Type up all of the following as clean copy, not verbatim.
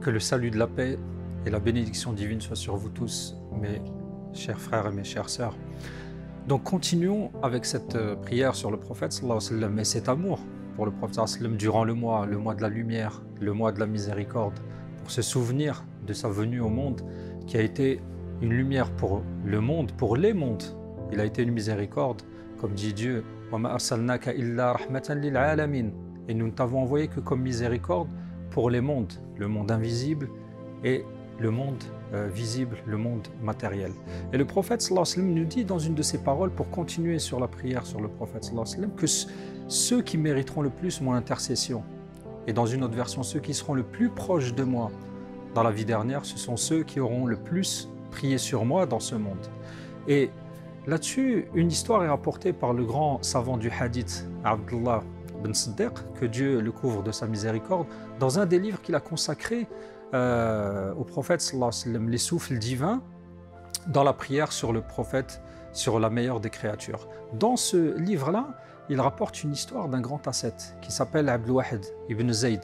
Que le salut de la paix et la bénédiction divine soient sur vous tous, mes chers frères et mes chères sœurs. Donc continuons avec cette prière sur le prophète sallallahu alayhi wa sallam et cet amour pour le prophète sallallahu alayhi wa sallam durant le mois de la lumière, le mois de la miséricorde, pour se souvenir de sa venue au monde qui a été une lumière pour le monde, pour les mondes. Il a été une miséricorde, comme dit Dieu, wa ma arsalnaka illa rahmatan lil alamin. Et nous ne t'avons envoyé que comme miséricorde pour les mondes, le monde invisible et le monde visible, le monde matériel. Et le prophète sallallahu alayhi wa sallam nous dit dans une de ses paroles, pour continuer sur la prière sur le prophète sallallahu alayhi wa sallam, que ceux qui mériteront le plus mon intercession, et dans une autre version, ceux qui seront le plus proches de moi dans la vie dernière, ce sont ceux qui auront le plus prié sur moi dans ce monde. Et là-dessus, une histoire est rapportée par le grand savant du hadith, Abdullah ibn Siddiq, que Dieu le couvre de sa miséricorde, dans un des livres qu'il a consacré au prophète sallallahu alayhi wa sallam, les souffles divins dans la prière sur le prophète, sur la meilleure des créatures. Dans ce livre-là, il rapporte une histoire d'un grand ascète qui s'appelle Abdul Wahid ibn Zayd.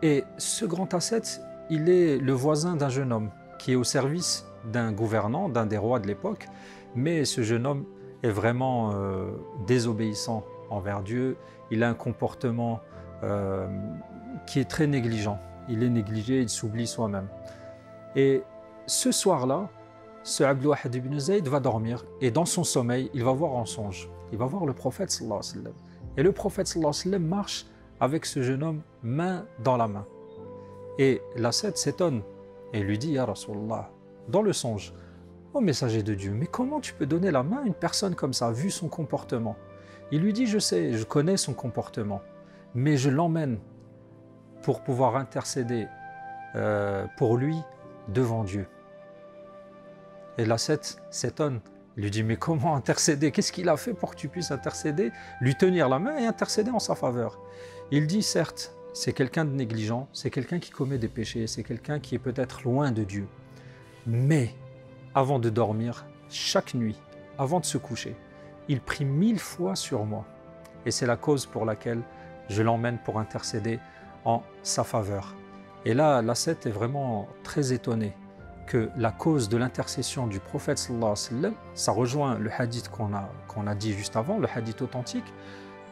Et ce grand ascète, il est le voisin d'un jeune homme qui est au service d'un gouvernant, d'un des rois de l'époque, mais ce jeune homme est vraiment désobéissant envers Dieu. Il a un comportement qui est très négligent. Il est négligé, il s'oublie soi-même. Et ce soir-là, ce Abdul Wahid ibn Zayd va dormir et dans son sommeil, il va voir en songe. Il va voir le prophète sallallahu alayhi wa sallam. Et le prophète sallallahu alayhi wa sallam marche avec ce jeune homme main dans la main. Et l'ascète s'étonne et lui dit, Ya Rasulallah, dans le songe, ô messager de Dieu, mais comment tu peux donner la main à une personne comme ça, vu son comportement? Il lui dit, je sais, je connais son comportement, mais je l'emmène pour pouvoir intercéder pour lui devant Dieu. Et l'ascète s'étonne. Il lui dit, mais comment intercéder? Qu'est-ce qu'il a fait pour que tu puisses intercéder, lui tenir la main et intercéder en sa faveur? Il dit, certes, c'est quelqu'un de négligent, c'est quelqu'un qui commet des péchés, c'est quelqu'un qui est peut-être loin de Dieu. Mais avant de dormir, chaque nuit, avant de se coucher, il prie 1000 fois sur moi. Et c'est la cause pour laquelle je l'emmène pour intercéder en sa faveur. Et là, l'ascète est vraiment très étonné que la cause de l'intercession du prophète sallallahu alayhi wa sallam, ça rejoint le hadith qu'on a dit juste avant, le hadith authentique,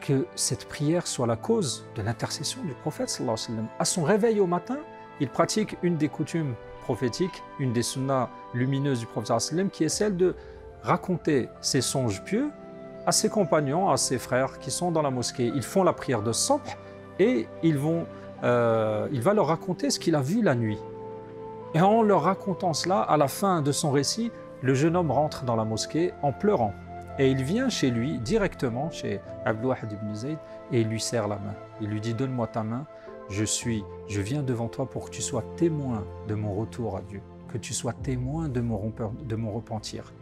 que cette prière soit la cause de l'intercession du prophète sallallahu alayhi wa sallam. À son réveil au matin, il pratique une des coutumes prophétiques, une des sunnas lumineuses du prophète sallallahu alayhi wa sallam, qui est celle de raconter ses songes pieux à ses compagnons, à ses frères qui sont dans la mosquée. Ils font la prière de Subh et il va leur raconter ce qu'il a vu la nuit. Et en leur racontant cela, à la fin de son récit, le jeune homme rentre dans la mosquée en pleurant. Et il vient chez lui, directement, chez Abdul Wahid ibn Zayd, et il lui serre la main. Il lui dit, donne-moi ta main, je viens devant toi pour que tu sois témoin de mon retour à Dieu, que tu sois témoin de mon repentir.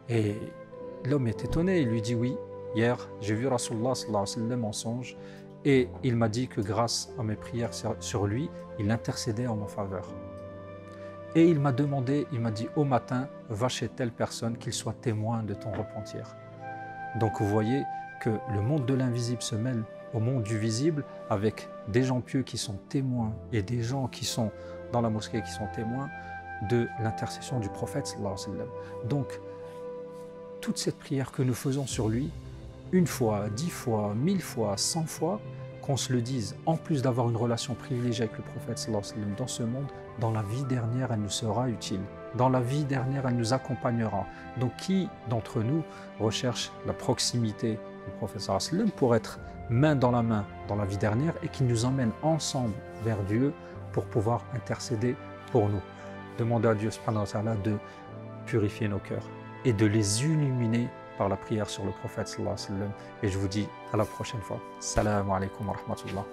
Et l'homme est étonné, il lui dit, oui, hier, j'ai vu Rasulullah sallallahu alayhi wa sallam en songe, et il m'a dit que grâce à mes prières sur lui, il intercédait en ma faveur. Et il m'a demandé, il m'a dit, au matin, va chez telle personne, qu'il soit témoin de ton repentir. Donc vous voyez que le monde de l'invisible se mêle au monde du visible avec des gens pieux qui sont témoins et des gens qui sont dans la mosquée qui sont témoins de l'intercession du prophète sallallahu alayhi wa sallam. Donc, toute cette prière que nous faisons sur lui, une fois, 10 fois, 1000 fois, 100 fois, qu'on se le dise, en plus d'avoir une relation privilégiée avec le prophète sallallahu alayhi wa sallam dans ce monde, dans la vie dernière, elle nous sera utile. Dans la vie dernière, elle nous accompagnera. Donc, qui d'entre nous recherche la proximité du prophète sallallahu alayhi wa sallam pour être main dans la vie dernière et qui nous emmène ensemble vers Dieu pour pouvoir intercéder pour nous. Demandez à Dieu subhanahu wa ta'ala de purifier nos cœurs et de les illuminer par la prière sur le prophète sallallahu alayhi wa sallam. Et je vous dis à la prochaine fois. Salam alaikum wa rahmatullah.